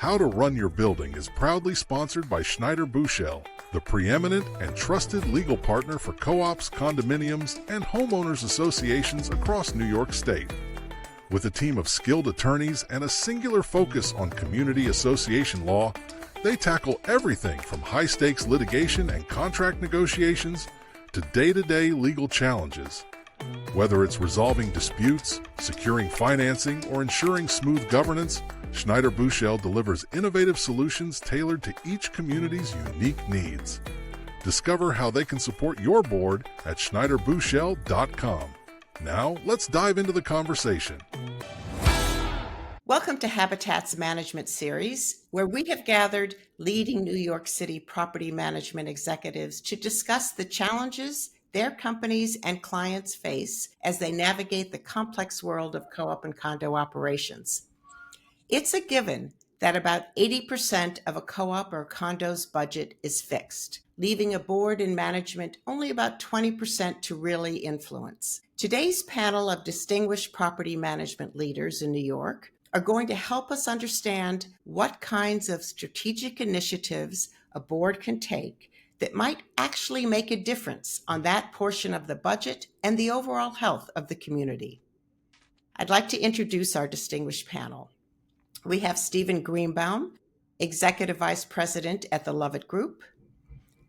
How to Run Your Building is proudly sponsored by Schneider Buchel, the preeminent and trusted legal partner for co-ops, condominiums, and homeowners associations across New York State. With a team of skilled attorneys and a singular focus on community association law, they tackle everything from high-stakes litigation and contract negotiations to day-to-day legal challenges. Whether it's resolving disputes, securing financing, or ensuring smooth governance, Schneider Buchel delivers innovative solutions tailored to each community's unique needs. Discover how they can support your board at schneiderbuchel.com. Now, let's dive into the conversation. Welcome to Habitat's Management Series, where we have gathered leading New York City property management executives to discuss the challenges their companies and clients face as they navigate the complex world of co-op and condo operations. It's a given that about 80% of a co-op or condo's budget is fixed, leaving a board and management only about 20% to really influence. Today's panel of distinguished property management leaders in New York are going to help us understand what kinds of strategic initiatives a board can take that might actually make a difference on that portion of the budget and the overall health of the community. I'd like to introduce our distinguished panel. We have Stephen Greenbaum, Executive Vice President at the Lovett Group,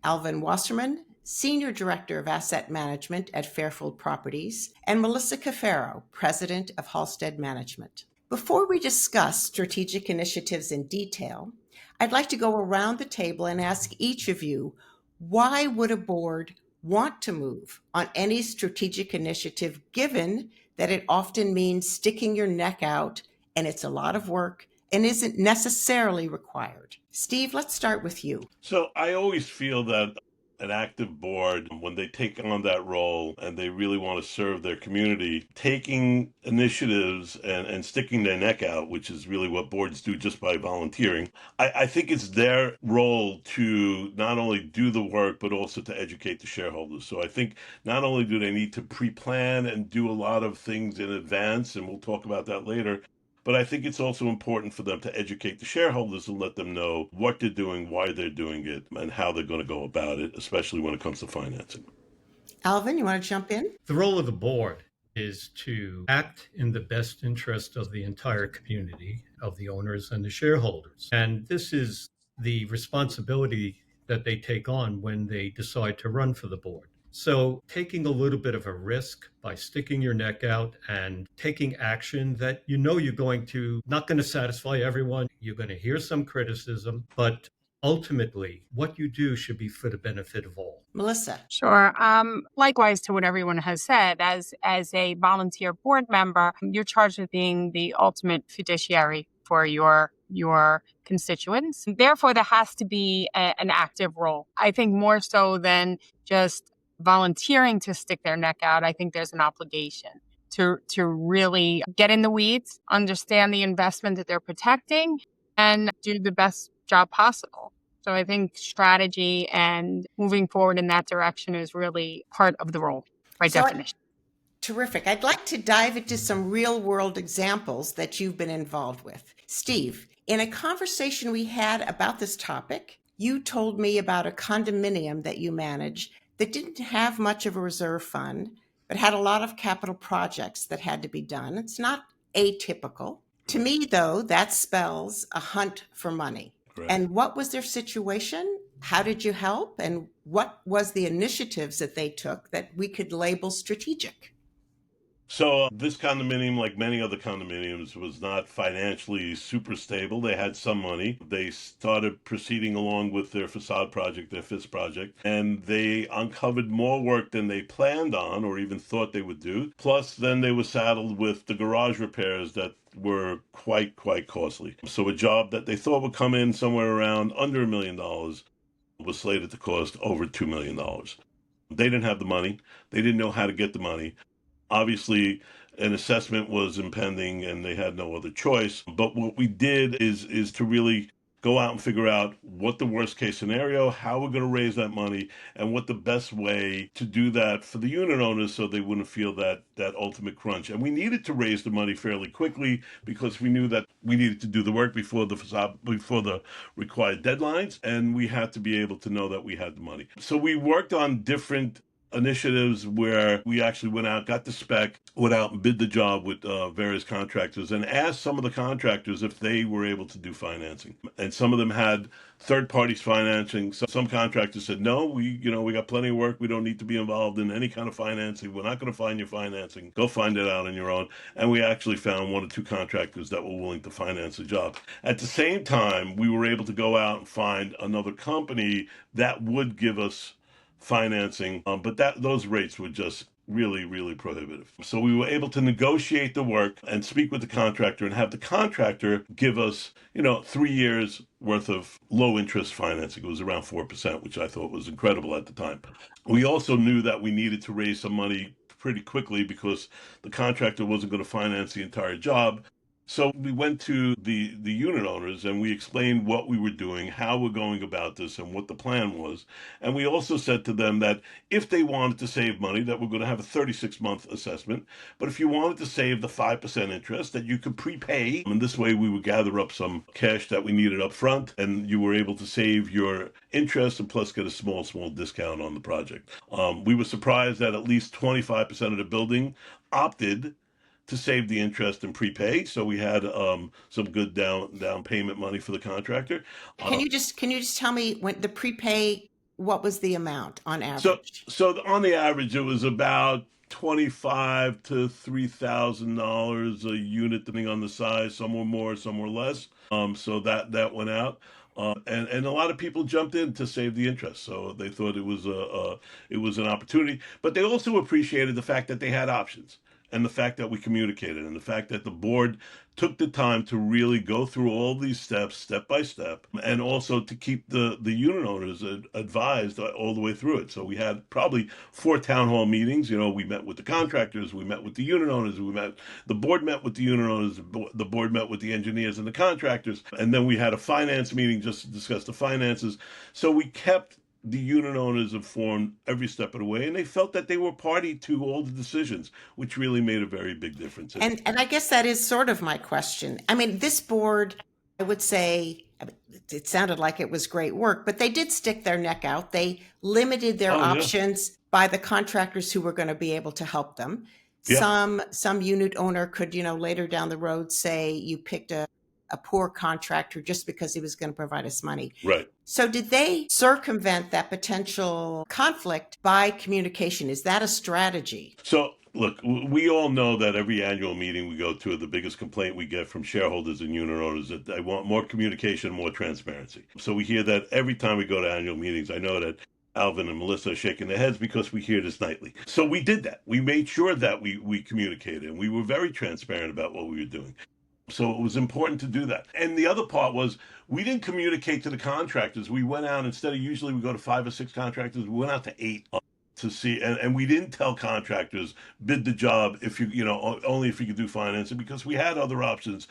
Alvin Wasserman, Senior Director of Asset Management at Fairfield Properties, and Melissa Cafiero, President of Halstead Management. Before we discuss strategic initiatives in detail, I'd like to go around the table and ask each of you, why would a board want to move on any strategic initiative, given that it often means sticking your neck out and it's a lot of work and isn't necessarily required? Steve, let's start with you. So I always feel that an active board, when they take on that role and they really want to serve their community, taking initiatives and sticking their neck out, which is really what boards do just by volunteering, I think it's their role to not only do the work, but also to educate the shareholders. So I think not only do they need to pre-plan and do a lot of things in advance, and we'll talk about that later, but I think it's also important for them to educate the shareholders and let them know what they're doing, why they're doing it, and how they're going to go about it, especially when it comes to financing. Alvin, you want to jump in? The role of the board is to act in the best interest of the entire community, of the owners and the shareholders. And this is the responsibility that they take on when they decide to run for the board. So taking a little bit of a risk by sticking your neck out and taking action that you know you're not going to satisfy everyone. You're going to hear some criticism, but ultimately what you do should be for the benefit of all. Melissa. Sure. Likewise to what everyone has said, as a volunteer board member, you're charged with being the ultimate fiduciary for your constituents. Therefore, there has to be an active role. I think more so than just volunteering to stick their neck out. I think there's an obligation to really get in the weeds, understand the investment that they're protecting, and do the best job possible. So I think strategy and moving forward in that direction is really part of the role by definition. Terrific. I'd like to dive into some real world examples that you've been involved with. Steve, in a conversation we had about this topic, you told me about a condominium that you manage that didn't have much of a reserve fund, but had a lot of capital projects that had to be done. It's not atypical. To me, though, that spells a hunt for money. Correct. And what was their situation? How did you help? And what was the initiatives that they took that we could label strategic? So this condominium, like many other condominiums, was not financially super stable. They had some money. They started proceeding along with their facade project, their fifth project, and they uncovered more work than they planned on or even thought they would do. Plus, then they were saddled with the garage repairs that were quite costly. So a job that they thought would come in somewhere around under $1 million was slated to cost over $2 million. They didn't have the money. They didn't know how to get the money. Obviously, an assessment was impending and they had no other choice. But what we did is to really go out and figure out what the worst case scenario, how we're going to raise that money, and what the best way to do that for the unit owners so they wouldn't feel that ultimate crunch. And we needed to raise the money fairly quickly because we knew that we needed to do the work before the required deadlines, and we had to be able to know that we had the money. So we worked on different initiatives where we actually went out, got the spec, went out and bid the job with various contractors and asked some of the contractors if they were able to do financing. And some of them had third parties financing. So some contractors said, no, we got plenty of work. We don't need to be involved in any kind of financing. We're not going to find your financing. Go find it out on your own. And we actually found one or two contractors that were willing to finance the job. At the same time, we were able to go out and find another company that would give us financing, but those rates were just really, really prohibitive. So we were able to negotiate the work and speak with the contractor and have the contractor give us, 3 years worth of low interest financing. It was around 4%, which I thought was incredible at the time. We also knew that we needed to raise some money pretty quickly because the contractor wasn't going to finance the entire job. So we went to the unit owners and we explained what we were doing, how we're going about this, and what the plan was. And we also said to them that if they wanted to save money, that we're going to have a 36-month assessment. But if you wanted to save the 5% interest, that you could prepay. And this way we would gather up some cash that we needed up front, and you were able to save your interest and plus get a small discount on the project. We were surprised that at least 25% of the building opted to save the interest and prepay. So we had some good down payment money for the contractor. Can you just tell me when the prepay, what was the amount on average? So on the average, it was about $2,500 to $3,000 a unit, depending on the size. Some were more, some were less. So that went out. And a lot of people jumped in to save the interest, so they thought it was an opportunity. But they also appreciated the fact that they had options, and the fact that we communicated, and the fact that the board took the time to really go through all these steps, step by step, and also to keep the unit owners advised all the way through it. So we had probably 4 town hall meetings. We met with the contractors, we met with the unit owners, the board met with the unit owners, the board met with the engineers and the contractors, and then we had a finance meeting just to discuss the finances. So we kept the unit owners informed every step of the way, and they felt that they were party to all the decisions, which really made a very big difference. And I guess that is sort of my question. I mean, this board, I would say, it sounded like it was great work, but they did stick their neck out. They limited their options by the contractors who were going to be able to help them. Yeah. Some unit owner could, later down the road say you picked a poor contractor just because he was going to provide us money. Right. So did they circumvent that potential conflict by communication? Is that a strategy? So look, we all know that every annual meeting we go to, the biggest complaint we get from shareholders and unit owners is that they want more communication, more transparency. So we hear that every time we go to annual meetings. I know that Alvin and Melissa are shaking their heads because we hear this nightly. So we did that. We made sure that we communicated, and we were very transparent about what we were doing. So it was important to do that. And the other part was we didn't communicate to the contractors. We went out, instead of usually we go to 5 or 6 contractors, we went out to 8 to see. And we didn't tell contractors, bid the job if only if you could do financing, because we had other options.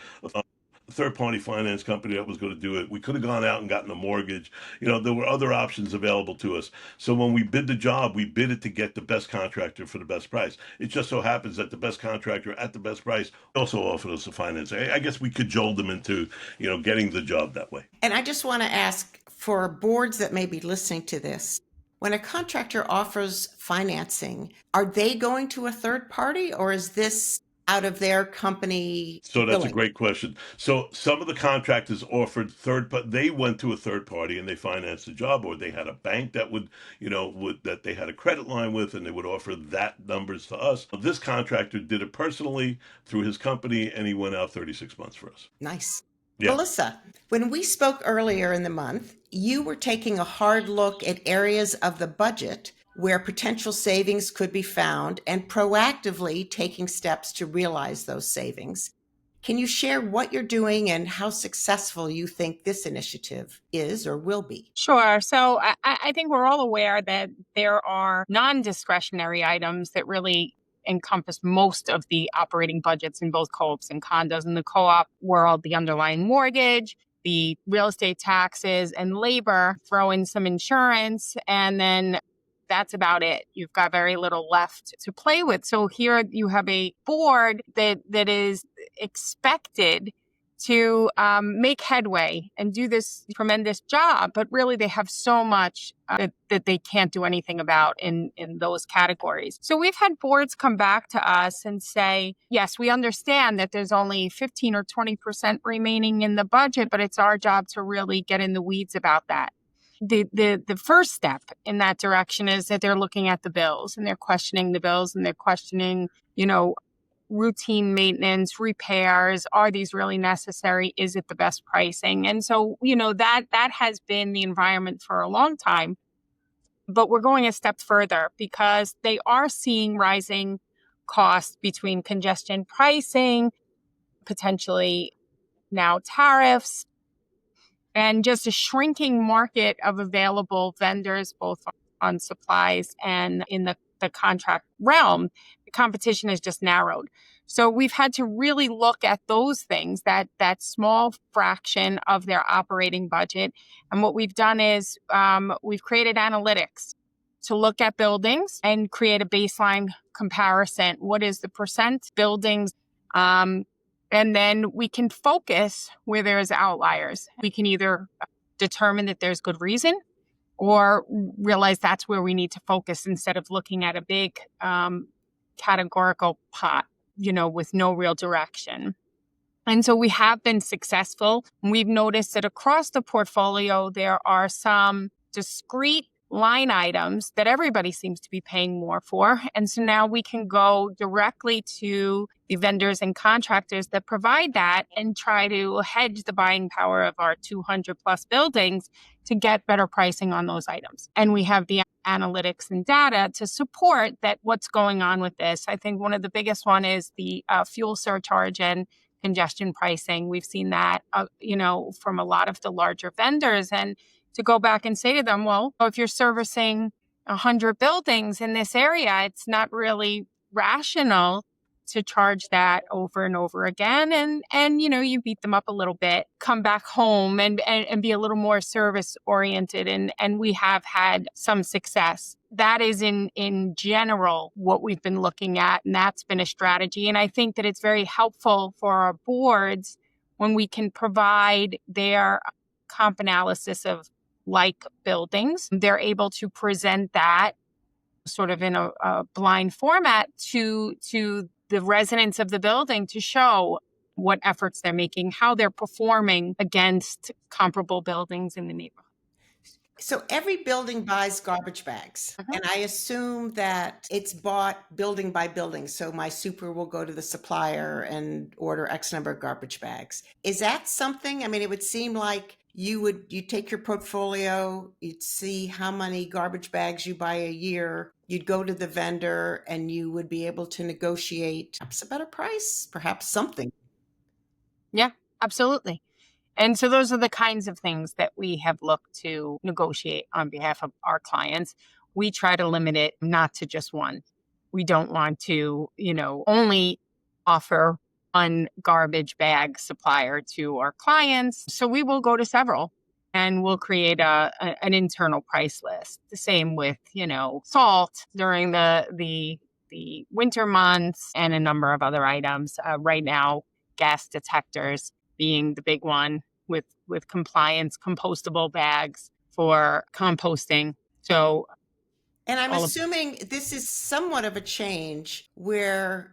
Third-party finance company that was going to do it. We could have gone out and gotten a mortgage. There were other options available to us. So when we bid the job, we bid it to get the best contractor for the best price. It just so happens that the best contractor at the best price also offered us the financing. I guess we cajoled them into, getting the job that way. And I just want to ask, for boards that may be listening to this, when a contractor offers financing, are they going to a third party, or is this out of their company? So that's a great question. So some of the contractors offered but they went to a third party and they financed the job, or they had a bank that that they had a credit line with, and they would offer that numbers to us. This contractor did it personally through his company, and he went out 36 months for us. Nice. Yeah. Melissa, when we spoke earlier in the month, you were taking a hard look at areas of the budget where potential savings could be found and proactively taking steps to realize those savings. Can you share what you're doing and how successful you think this initiative is or will be? Sure. So I think we're all aware that there are non-discretionary items that really encompass most of the operating budgets in both co-ops and condos. In the co-op world, the underlying mortgage, the real estate taxes and labor, throw in some insurance, and then that's about it. You've got very little left to play with. So here you have a board that is expected to make headway and do this tremendous job, but really they have so much that they can't do anything about in those categories. So we've had boards come back to us and say, yes, we understand that there's only 15 or 20% remaining in the budget, but it's our job to really get in the weeds about that. The first step in that direction is that they're looking at the bills and they're questioning the bills and they're questioning, routine maintenance, repairs. Are these really necessary? Is it the best pricing? And so, that has been the environment for a long time. But we're going a step further because they are seeing rising costs between congestion pricing, potentially now tariffs, and just a shrinking market of available vendors, both on supplies and in the contract realm. The competition has just narrowed. So we've had to really look at those things, that small fraction of their operating budget. And what we've done is we've created analytics to look at buildings and create a baseline comparison. What is the percent buildings? And then we can focus where there's outliers. We can either determine that there's good reason or realize that's where we need to focus instead of looking at a big categorical pot, with no real direction. And so we have been successful. We've noticed that across the portfolio, there are some discrete line items that everybody seems to be paying more for. And so now we can go directly to the vendors and contractors that provide that and try to hedge the buying power of our 200 plus buildings to get better pricing on those items. And we have the analytics and data to support that what's going on with this. I think one of the biggest one is the fuel surcharge and congestion pricing. We've seen that, from a lot of the larger vendors. And to go back and say to them, well, if you're servicing 100 buildings in this area, it's not really rational to charge that over and over again. And you beat them up a little bit, come back home and be a little more service oriented. And we have had some success. That is in general what we've been looking at. And that's been a strategy. And I think that it's very helpful for our boards when we can provide their comp analysis of like buildings. They're able to present that sort of in a blind format to the residents of the building to show what efforts they're making, how they're performing against comparable buildings in the neighborhood. So every building buys garbage bags, and I assume that it's bought building by building. So my super will go to the supplier and order X number of garbage bags. Is that something? I mean, it would seem like you take your portfolio, you'd see how many garbage bags you buy a year, you'd go to the vendor and you would be able to negotiate perhaps a better price, perhaps something. Yeah, absolutely. And so those are the kinds of things that we have looked to negotiate on behalf of our clients. We try to limit it not to just one. We don't want to, only offer one garbage bag supplier to our clients. So we will go to several and we'll create an internal price list. The same with, salt during the winter months and a number of other items. Right now, gas detectors being the big one with compliance, compostable bags for composting. So, and I'm assuming this is somewhat of a change where,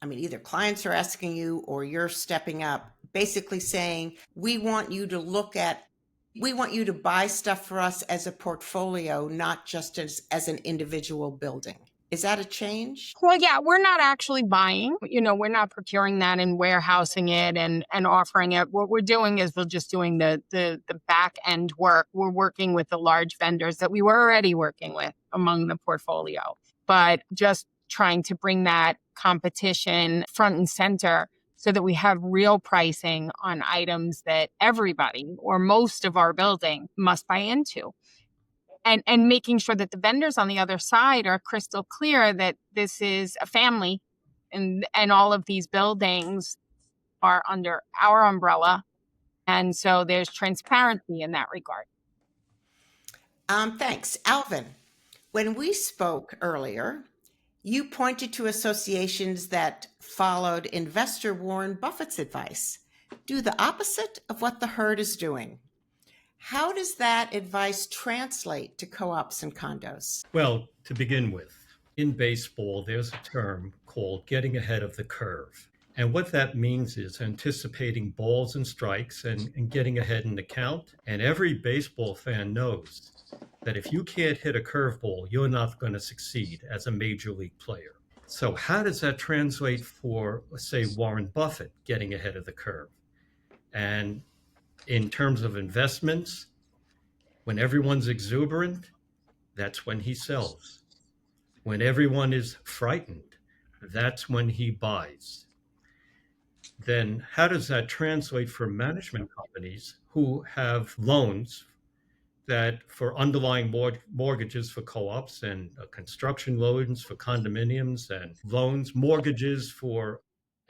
either clients are asking you or you're stepping up, basically saying, we want you to buy stuff for us as a portfolio, not just as an individual building. Is that a change? Well, yeah, we're not actually buying, we're not procuring that and warehousing it and offering it. What we're doing is we're just doing the back end work. We're working with the large vendors that we were already working with among the portfolio, but just trying to bring that competition front and center so that we have real pricing on items that everybody or most of our building must buy into. And making sure that the vendors on the other side are crystal clear that this is a family and all of these buildings are under our umbrella And so there's transparency in that regard. Thanks. Alvin, when we spoke earlier, you pointed to associations that followed investor Warren Buffett's advice. Do the opposite of what the herd is doing. How does that advice translate to co-ops and condos? Well, to begin with, in baseball, there's a term called getting ahead of the curve. And what that means is anticipating balls and strikes and getting ahead in the count. And every baseball fan knows that if you can't hit a curveball, you're not going to succeed as a major league player. So how does that translate for, let's say, Warren Buffett getting ahead of the curve? And in terms of investments, when everyone's exuberant, that's when he sells. When everyone is frightened, that's when he buys. Then how does that translate for management companies who have loans that for underlying mortgages for co-ops and construction loans for condominiums and loans, mortgages for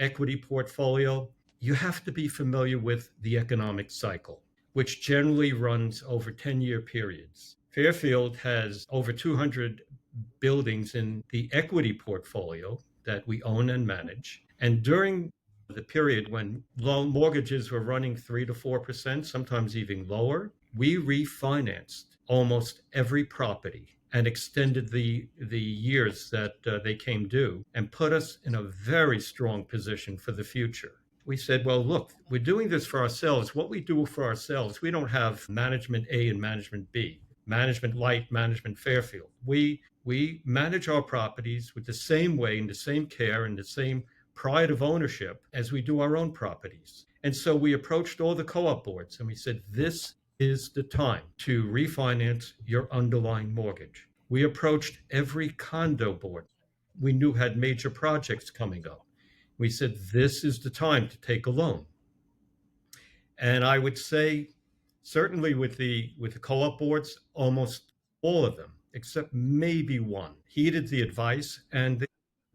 equity portfolio? You have to be familiar with the economic cycle, which generally runs over 10-year periods. Fairfield has over 200 buildings in the equity portfolio that we own and manage. And during the period when loan mortgages were running 3 to 4%, sometimes even lower, we refinanced almost every property and extended the years that they came due and put us in a very strong position for the future. We said, well, look, we're doing this for ourselves. What we do for ourselves, we don't have management A and management B, management light, management Fairfield. We manage our properties with the same way and the same care and the same pride of ownership as we do our own properties. And so we approached all the co-op boards and we said, this is the time to refinance your underlying mortgage. We approached every condo board we knew had major projects coming up. We said, this is the time to take a loan. And I would say, certainly with the co-op boards, almost all of them, except maybe one, heeded the advice, and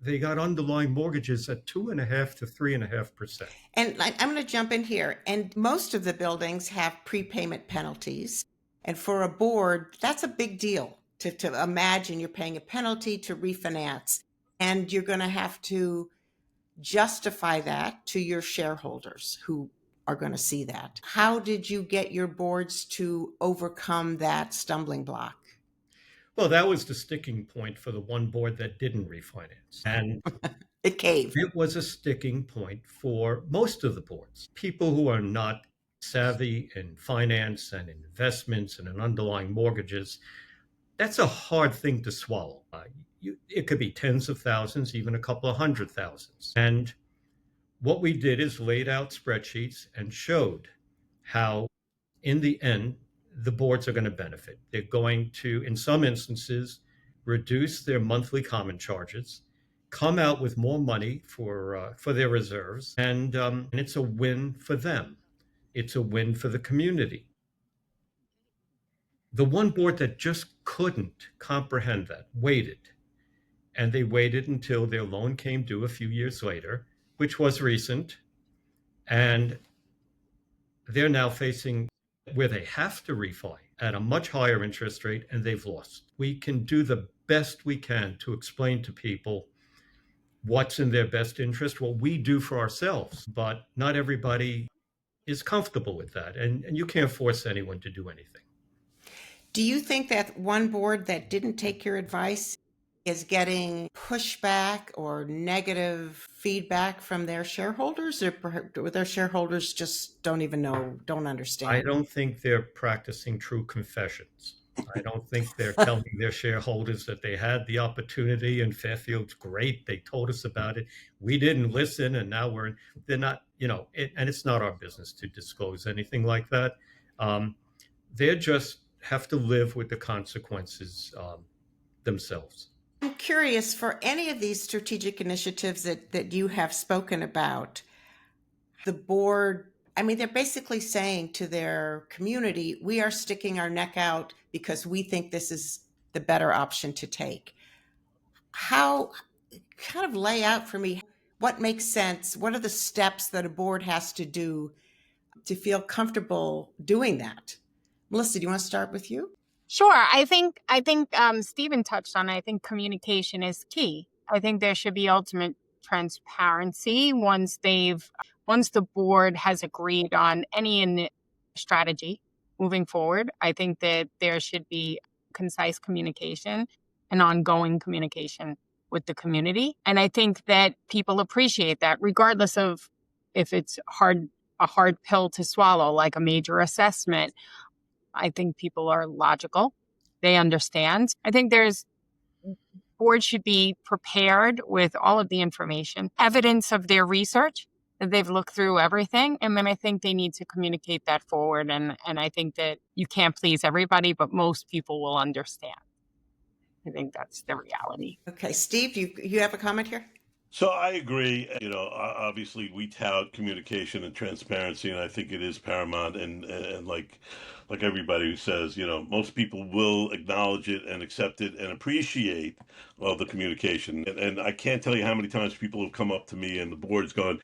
they got underlying mortgages at 2.5% to 3.5%. And I'm going to jump in here. And most of the buildings have prepayment penalties. And for a board, that's a big deal to imagine you're paying a penalty to refinance. And you're going to have to justify that to your shareholders who are going to see that. How did you get your boards to overcome that stumbling block? Well, that was the sticking point for the one board that didn't refinance. And it caved. It was a sticking point for most of the boards. People who are not savvy in finance and in investments and in underlying mortgages, that's a hard thing to swallow. It could be tens of thousands, even a couple of 100,000. And what we did is laid out spreadsheets and showed how, in the end, the boards are going to benefit. They're going to, in some instances, reduce their monthly common charges, come out with more money for their reserves, and it's a win for them. It's a win for the community. The one board that just couldn't comprehend that waited, and they waited until their loan came due a few years later, which was recent, and they're now facing where they have to refi at a much higher interest rate, and they've lost. We can do the best we can to explain to people what's in their best interest, what we do for ourselves, but not everybody is comfortable with that, and you can't force anyone to do anything. Do you think that one board that didn't take your advice is getting pushback or negative feedback from their shareholders, or their shareholders just don't even know, don't understand? I don't think they're practicing true confessions. I don't think they're telling their shareholders that they had the opportunity and Fairfield's great. They told us about it. We didn't listen, and now they're not, and it's not our business to disclose anything like that. They just have to live with the consequences themselves. I'm curious, for any of these strategic initiatives that you have spoken about, the board, they're basically saying to their community, we are sticking our neck out because we think this is the better option to take. How, kind of lay out for me, what makes sense? What are the steps that a board has to do to feel comfortable doing that? Melissa, do you want to start with you? Sure. I think Stephen touched on it. I think communication is key. I think there should be ultimate transparency once the board has agreed on any strategy moving forward. I think that there should be concise communication and ongoing communication with the community. And I think that people appreciate that, regardless of if it's a hard pill to swallow, like a major assessment. I think people are logical. They understand. I think boards should be prepared with all of the information, evidence of their research, that they've looked through everything. And then I think they need to communicate that forward. And I think that you can't please everybody, but most people will understand. I think that's the reality. Okay, Steve, you have a comment here? So I agree. Obviously we tout communication and transparency, and I think it is paramount. And like everybody who says, most people will acknowledge it and accept it and appreciate the communication. And I can't tell you how many times people have come up to me and the board's gone,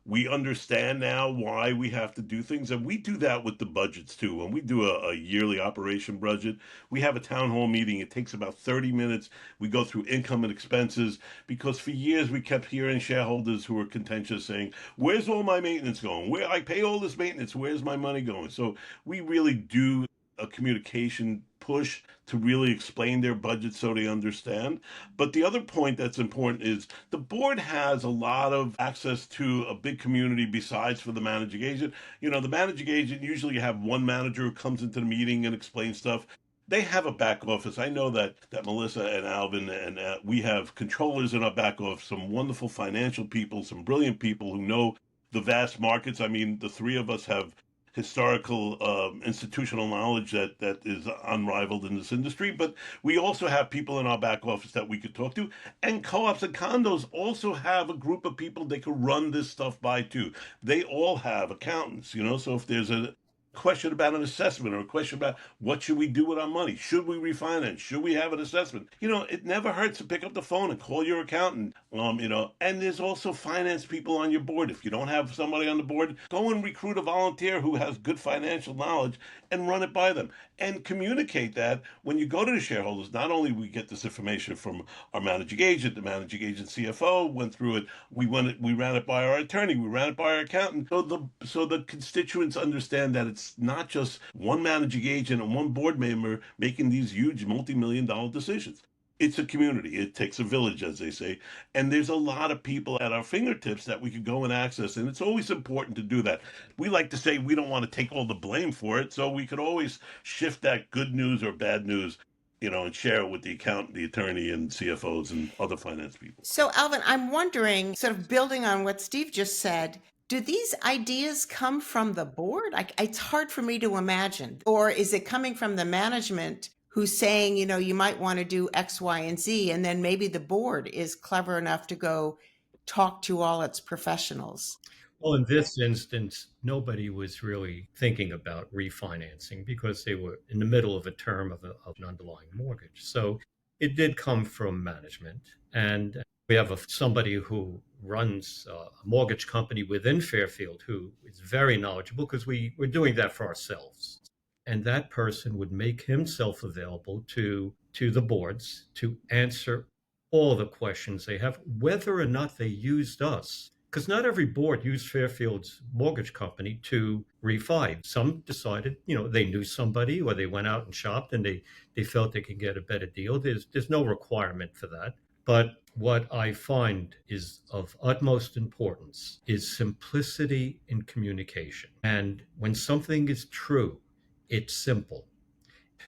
we understand now why we have to do things, and we do that with the budgets too. When we do a yearly operation budget, we have a town hall meeting. It takes about 30 minutes. We go through income and expenses, because for years we kept hearing shareholders who were contentious saying, where's all my maintenance going? Where I pay all this maintenance, where's my money going? So we really do a communication push to really explain their budget so they understand. But the other point that's important is the board has a lot of access to a big community besides for the managing agent. The managing agent, usually you have one manager who comes into the meeting and explains stuff. They have a back office. I know that Melissa and Alvin and we have controllers in our back office, some wonderful financial people, some brilliant people who know the vast markets. I mean, the three of us have historical institutional knowledge that is unrivaled in this industry, but we also have people in our back office that we could talk to, and co-ops and condos also have a group of people they could run this stuff by too. They all have accountants, so if there's a question about an assessment or a question about what should we do with our money, should we refinance, should we have an assessment, it never hurts to pick up the phone and call your accountant. And there's also finance people on your board. If you don't have somebody on the board, go and recruit a volunteer who has good financial knowledge and run it by them and communicate that when you go to the shareholders. Not only we get this information from our managing agent, the managing agent CFO went through it, we ran it by our attorney, we ran it by our accountant, so the constituents understand that it's not just one managing agent and one board member making these huge multi-million-dollar decisions. It's a community. It takes a village, as they say. And there's a lot of people at our fingertips that we could go and access. And it's always important to do that. We like to say we don't want to take all the blame for it. So we could always shift that good news or bad news, and share it with the accountant, the attorney, and CFOs and other finance people. So, Alvin, I'm wondering, sort of building on what Steve just said, do these ideas come from the board? It's hard for me to imagine. Or is it coming from the management who's saying, you might want to do X, Y, and Z, and then maybe the board is clever enough to go talk to all its professionals? Well, in this instance, nobody was really thinking about refinancing because they were in the middle of a term of an underlying mortgage. So it did come from management. And we have somebody who runs a mortgage company within Fairfield who is very knowledgeable, because we're doing that for ourselves. And that person would make himself available to the boards to answer all the questions they have, whether or not they used us. Because not every board used Fairfield's mortgage company to refi. Some decided, they knew somebody, or they went out and shopped and they felt they could get a better deal. There's no requirement for that. But what I find is of utmost importance is simplicity in communication. And when something is true, it's simple.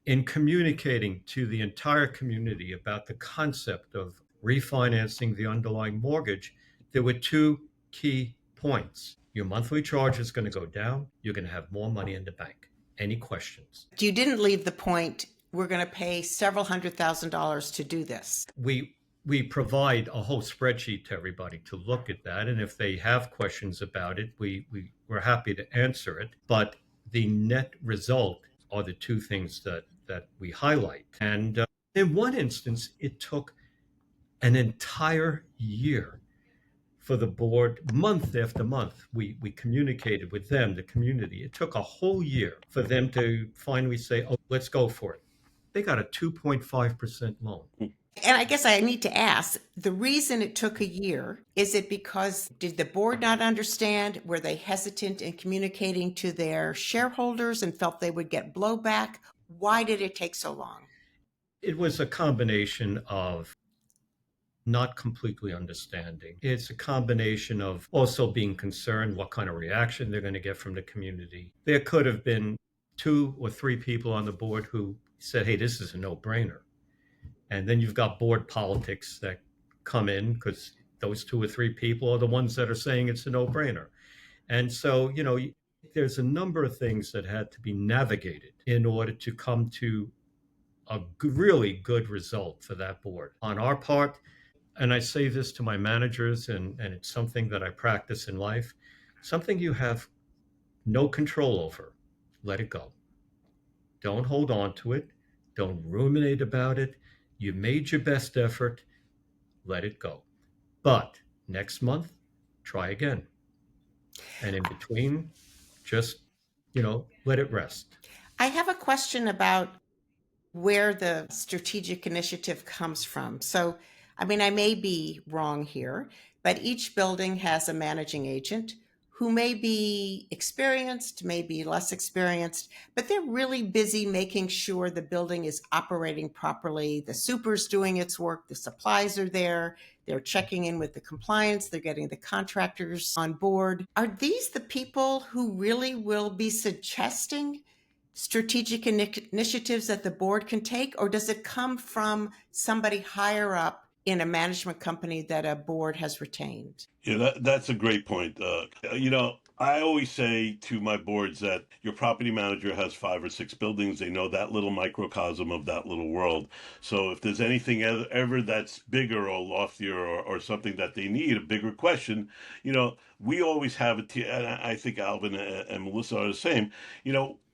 In communicating to the entire community about the concept of refinancing the underlying mortgage, there were two key points. Your monthly charge is going to go down. You're going to have more money in the bank. Any questions? You didn't leave the point, we're going to pay several $100,000 to do this. We provide a whole spreadsheet to everybody to look at that. And if they have questions about it, we're happy to answer it. But the net result are the two things that we highlight. And in one instance, it took an entire year for the board month after month. We communicated with them, the community. It took a whole year for them to finally say, oh, let's go for it. They got a 2.5% loan. And I guess I need to ask, the reason it took a year, is it because did the board not understand? Were they hesitant in communicating to their shareholders and felt they would get blowback? Why did it take so long? It was a combination of not completely understanding. It's a combination of also being concerned what kind of reaction they're going to get from the community. There could have been 2 or 3 people on the board who said, hey, this is a no-brainer. And then you've got board politics that come in because those 2 or 3 people are the ones that are saying it's a no-brainer. And so, there's a number of things that had to be navigated in order to come to a really good result for that board. On our part, and I say this to my managers, and it's something that I practice in life, something you have no control over, let it go. Don't hold on to it. Don't ruminate about it. You made your best effort, let it go. But next month, try again. And in between, just, let it rest. I have a question about where the strategic initiative comes from. So, I mean, I may be wrong here, but each building has a managing agent who may be experienced, may be less experienced, but they're really busy making sure the building is operating properly. The super's doing its work, the supplies are there, they're checking in with the compliance, they're getting the contractors on board. Are these the people who really will be suggesting strategic initiatives that the board can take, or does it come from somebody higher up in a management company that a board has retained? Yeah, that's a great point. I always say to my boards that your property manager has 5 or 6 buildings. They know that little microcosm of that little world. So if there's anything ever that's bigger or loftier or something that they need, a bigger question, we always have it. And I think Alvin and Melissa are the same.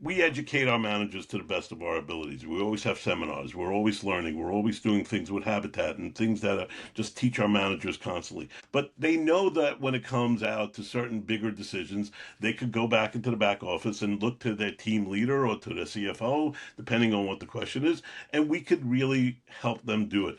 We educate our managers to the best of our abilities. We always have seminars. We're always learning. We're always doing things with Habitat and things that just teach our managers constantly. But they know that when it comes out to certain bigger decisions, they could go back into the back office and look to their team leader or to the CFO, depending on what the question is, and we could really help them do it.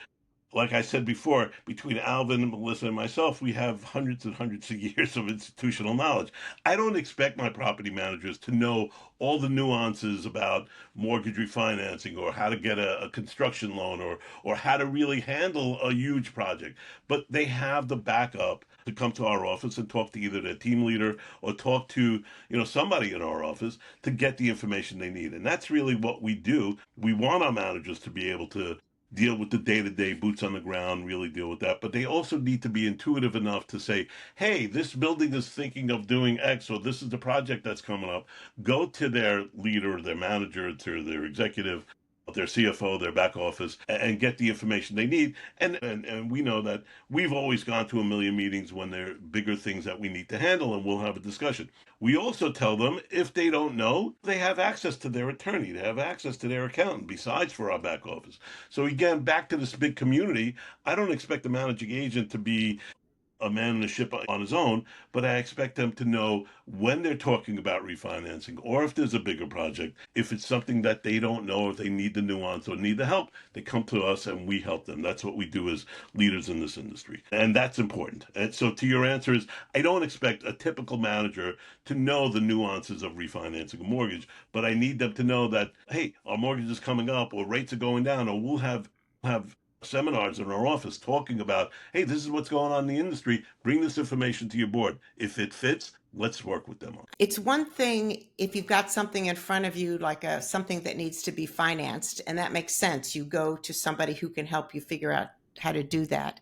Like I said before, between Alvin and Melissa and myself, we have hundreds and hundreds of years of institutional knowledge. I don't expect my property managers to know all the nuances about mortgage refinancing or how to get a construction loan or how to really handle a huge project. But they have the backup to come to our office and talk to either their team leader or talk to, somebody in our office to get the information they need. And that's really what we do. We want our managers to be able to deal with the day-to-day boots on the ground, really deal with that. But they also need to be intuitive enough to say, hey, this building is thinking of doing X, or this is the project that's coming up. Go to their leader, their manager, to their executive, their CFO, their back office, and get the information they need. And we know that we've always gone to a million meetings when there are bigger things that we need to handle, and we'll have a discussion. We also tell them if they don't know, they have access to their attorney, they have access to their accountant, besides for our back office. So again, back to this big community, I don't expect the managing agent to be a man in a ship on his own, but I expect them to know when they're talking about refinancing or if there's a bigger project. If it's something that they don't know, if they need the nuance or need the help, they come to us and we help them. That's what we do as leaders in this industry. And that's important. And so to your answer is, I don't expect a typical manager to know the nuances of refinancing a mortgage, but I need them to know that, hey, our mortgage is coming up or rates are going down, or we'll have seminars in our office talking about, hey, this is what's going on in the industry. Bring this information to your board. If it fits, let's work with them. It's one thing if you've got something in front of you, like something that needs to be financed, and that makes sense. You go to somebody who can help you figure out how to do that.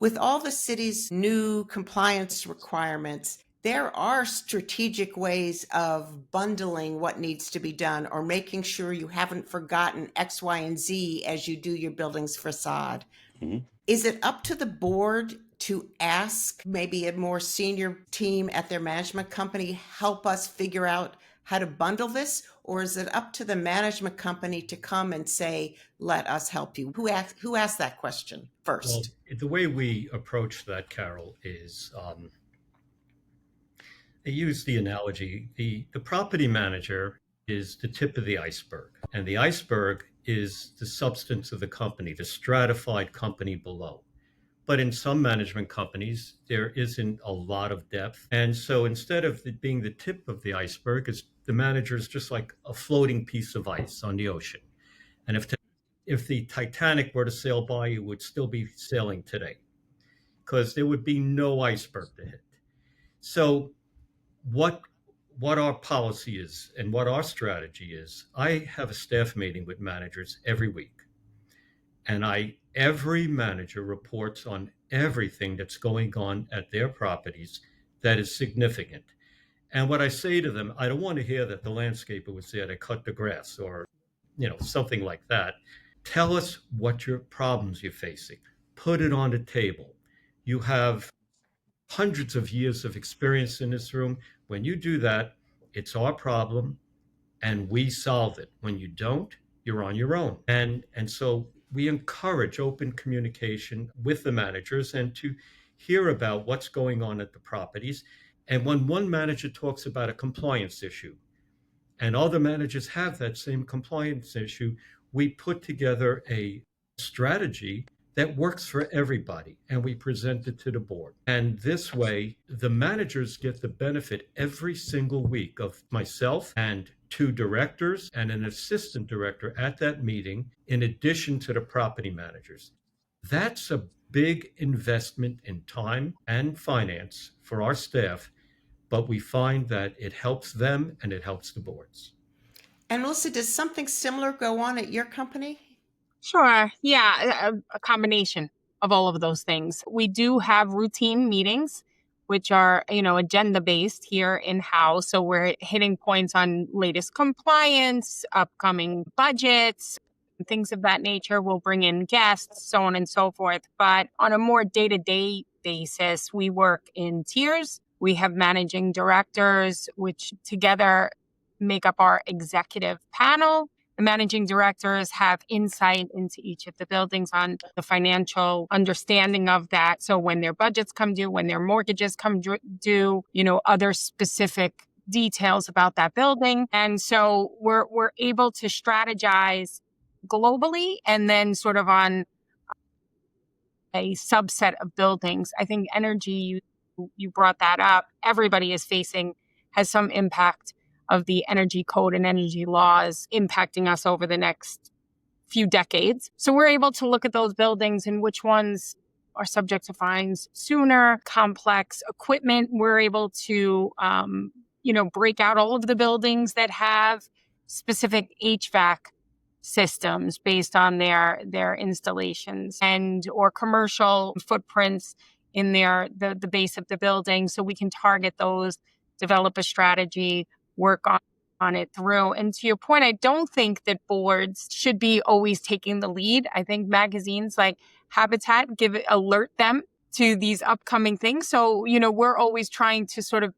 With all the city's new compliance requirements, there are strategic ways of bundling what needs to be done or making sure you haven't forgotten X, Y, and Z as you do your building's facade. Mm-hmm. Is it up to the board to ask maybe a more senior team at their management company, help us figure out how to bundle this, or is it up to the management company to come and say, let us help you? Who asked that question Well, first? the way we approach that, Carol, is I use the analogy the property manager is the tip of the iceberg, and the iceberg is the substance of the company, the stratified company below. But in some management companies, there isn't a lot of depth. And so instead of it being the tip of the iceberg, the manager is just like a floating piece of ice on the ocean. And if the Titanic were to sail by, it would still be sailing today because there would be no iceberg to hit. So what what our policy is and what our strategy is, I have a staff meeting with managers every week, and I every manager reports on everything that's going on at their properties that is significant. And what I say to them, I don't want to hear that the landscaper was there to cut the grass or something like that. Tell us what your problems you're facing. Put it on the table. You have hundreds of years of experience in this room. When you do that, it's our problem and we solve it. When you don't, you're on your own. And so we encourage open communication with the managers and to hear about what's going on at the properties. And when one manager talks about a compliance issue and other managers have that same compliance issue, we put together a strategy that works for everybody and we present it to the board. And this way, the managers get the benefit every single week of myself and two directors and an assistant director at that meeting, in addition to the property managers. That's a big investment in time and finance for our staff, but we find that it helps them and it helps the boards. And Melissa, does something similar go on at your company? Sure. Yeah, a combination of all of those things. We do have routine meetings, which are, agenda based here in house. So we're hitting points on latest compliance, upcoming budgets, things of that nature. We'll bring in guests, so on and so forth. But on a more day to day basis, we work in tiers. We have managing directors, which together make up our executive panel. The managing directors have insight into each of the buildings on the financial understanding of that. So when their budgets come due, when their mortgages come due, other specific details about that building. And so we're able to strategize globally and then sort of on a subset of buildings. I think energy, you brought that up. Everybody has some impact of the energy code and energy laws impacting us over the next few decades. So we're able to look at those buildings and which ones are subject to fines sooner, complex equipment. We're able to, break out all of the buildings that have specific HVAC systems based on their installations and or commercial footprints in the base of the building. So we can target those, develop a strategy, work on it through. And to your point, I don't think that boards should be always taking the lead. I think magazines like Habitat alert them to these upcoming things. So, we're always trying to sort of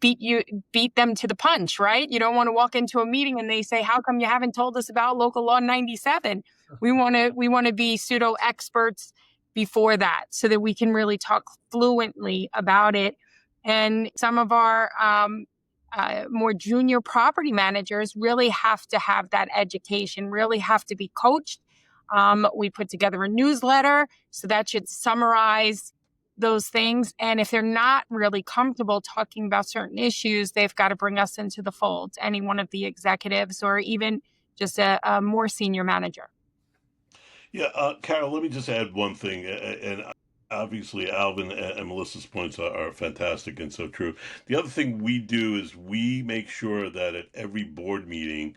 beat them to the punch, right? You don't want to walk into a meeting and they say, how come you haven't told us about local law 97? We want to be pseudo experts before that so that we can really talk fluently about it. And some of our more junior property managers really have to have that education, really have to be coached. We put together a newsletter, so that should summarize those things. And if they're not really comfortable talking about certain issues, they've got to bring us into the fold, any one of the executives or even just a more senior manager. Yeah, Carol, let me just add one thing. And obviously, Alvin and Melissa's points are fantastic and so true. The other thing we do is we make sure that at every board meeting,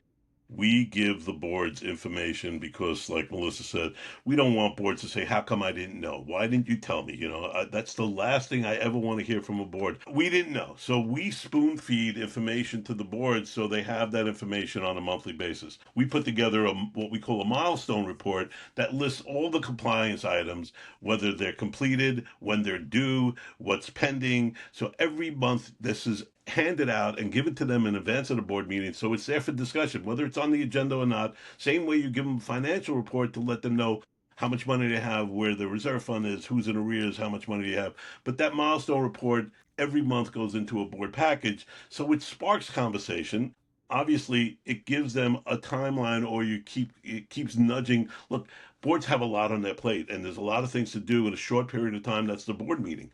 we give the boards information because, like Melissa said, we don't want boards to say, how come I didn't know? Why didn't you tell me? That's the last thing I ever want to hear from a board. We didn't know. So we spoon feed information to the boards so they have that information on a monthly basis. We put together what we call a milestone report that lists all the compliance items, whether they're completed, when they're due, what's pending. So every month, this is hand it out and give it to them in advance of the board meeting so it's there for discussion, whether it's on the agenda or not. Same way you give them a financial report to let them know how much money they have, where the reserve fund is, who's in arrears, how much money they have. But that milestone report every month goes into a board package. So it sparks conversation. Obviously, it gives them a timeline, or it keeps nudging. Look, boards have a lot on their plate, and there's a lot of things to do in a short period of time. That's the board meeting,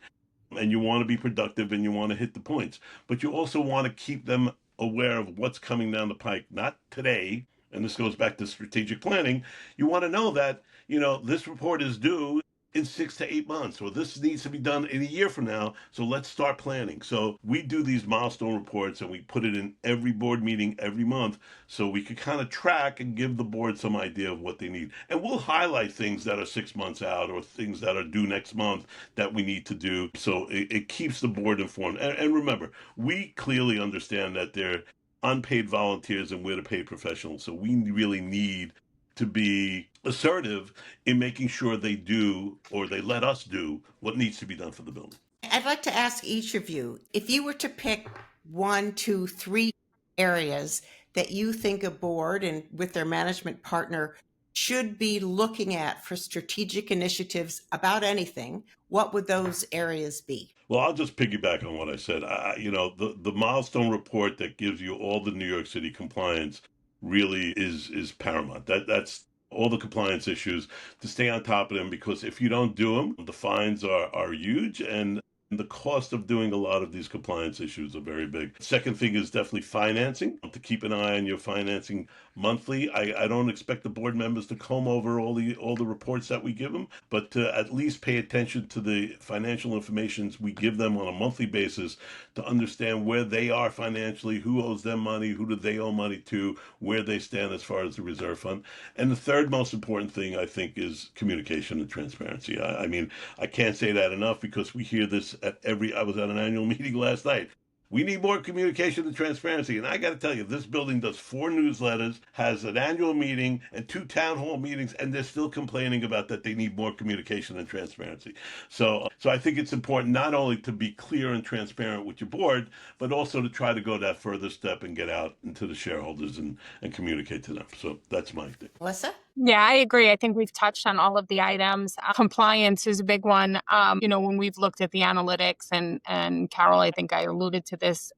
and you want to be productive and you want to hit the points, but you also want to keep them aware of what's coming down the pike, not today. And this goes back to strategic planning. You want to know that, this report is due in 6 to 8 months, or this needs to be done in a year from now. So let's start planning. So we do these milestone reports and we put it in every board meeting every month so we could kind of track and give the board some idea of what they need. And we'll highlight things that are 6 months out or things that are due next month that we need to do. So it keeps the board informed. And remember, we clearly understand that they're unpaid volunteers and we're the paid professionals. So we really need to be assertive in making sure they do, or they let us do, what needs to be done for the building. I'd like to ask each of you, if you were to pick 1, 2, 3 areas that you think a board and with their management partner should be looking at for strategic initiatives about anything, what would those areas be? Well, I'll just piggyback on what I said. The milestone report that gives you all the New York City compliance really is paramount. That's all the compliance issues, to stay on top of them, because if you don't do them, the fines are huge, and the cost of doing a lot of these compliance issues are very big. Second thing is definitely financing, to keep an eye on your financing monthly. I don't expect the board members to comb over all the reports that we give them, but to at least pay attention to the financial information we give them on a monthly basis, to understand where they are financially, who owes them money, who do they owe money to, where they stand as far as the reserve fund. And the third most important thing, I think, is communication and transparency. I mean, I can't say that enough, because we hear this I was at an annual meeting last night. We need more communication and transparency. And I got to tell you, this building does 4 newsletters, has an annual meeting and 2 town hall meetings, and they're still complaining about that they need more communication and transparency. So I think it's important not only to be clear and transparent with your board, but also to try to go that further step and get out into the shareholders and communicate to them. So that's my thing. Melissa? Yeah, I agree. I think we've touched on all of the items. Compliance is a big one. When we've looked at the analytics, and Carol, I think I alluded to this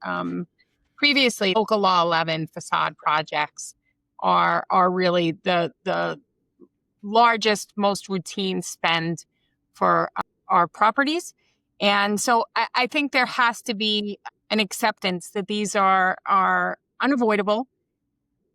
previously, Local Law 11 facade projects are really the largest, most routine spend for our properties. And so I think there has to be an acceptance that these are unavoidable,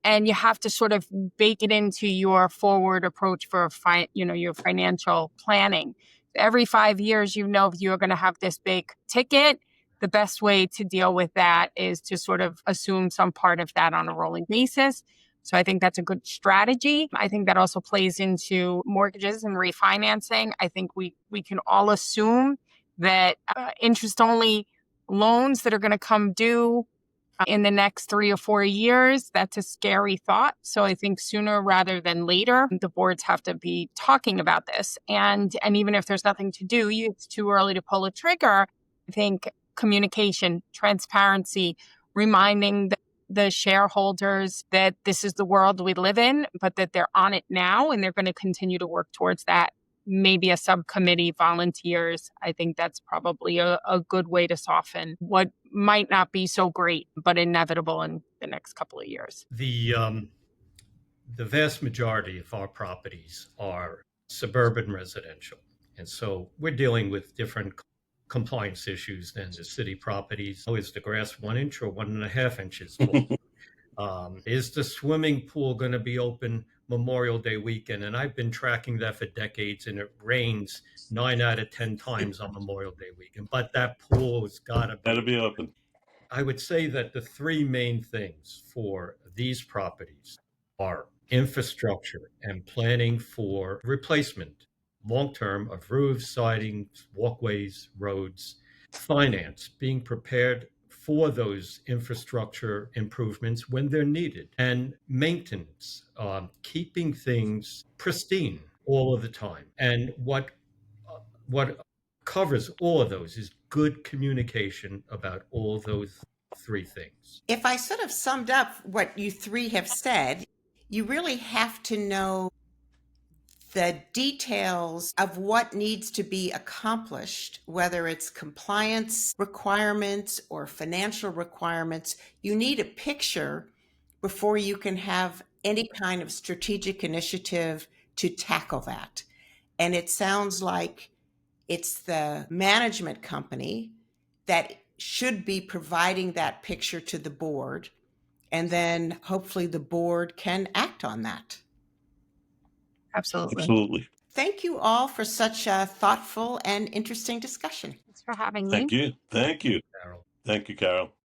and you have to sort of bake it into your forward approach for your financial planning. Every 5 years, if you're going to have this big ticket, the best way to deal with that is to sort of assume some part of that on a rolling basis. So I think that's a good strategy. I think that also plays into mortgages and refinancing. I think we can all assume that interest-only loans that are going to come due in the next 3 or 4 years, that's a scary thought. So I think sooner rather than later, the boards have to be talking about this. And even if there's nothing to do, it's too early to pull a trigger. I think communication, transparency, reminding the shareholders that this is the world we live in, but that they're on it now and they're going to continue to work towards that. Maybe a subcommittee, volunteers. I think that's probably a good way to soften what might not be so great, but inevitable in the next couple of years. The vast majority of our properties are suburban residential. And so we're dealing with different compliance issues than the city properties. Is the grass 1 inch or 1.5 inches tall? Is the swimming pool going to be open Memorial Day weekend? And I've been tracking that for decades, and it rains 9 out of 10 times on Memorial Day weekend. But that pool has got to be open. I would say that the 3 main things for these properties are infrastructure and planning for replacement, long-term, of roofs, sidings, walkways, roads, finance, being prepared for those infrastructure improvements when they're needed, and maintenance, keeping things pristine all of the time. And what covers all of those is good communication about all those three things. If I sort of summed up what you three have said, you really have to know the details of what needs to be accomplished, whether it's compliance requirements or financial requirements. You need a picture before you can have any kind of strategic initiative to tackle that. And it sounds like it's the management company that should be providing that picture to the board. And then hopefully the board can act on that. Absolutely. Absolutely. Thank you all for such a thoughtful and interesting discussion. Thanks for having me. Thank you. Thank you. Carol. Thank you, Carol.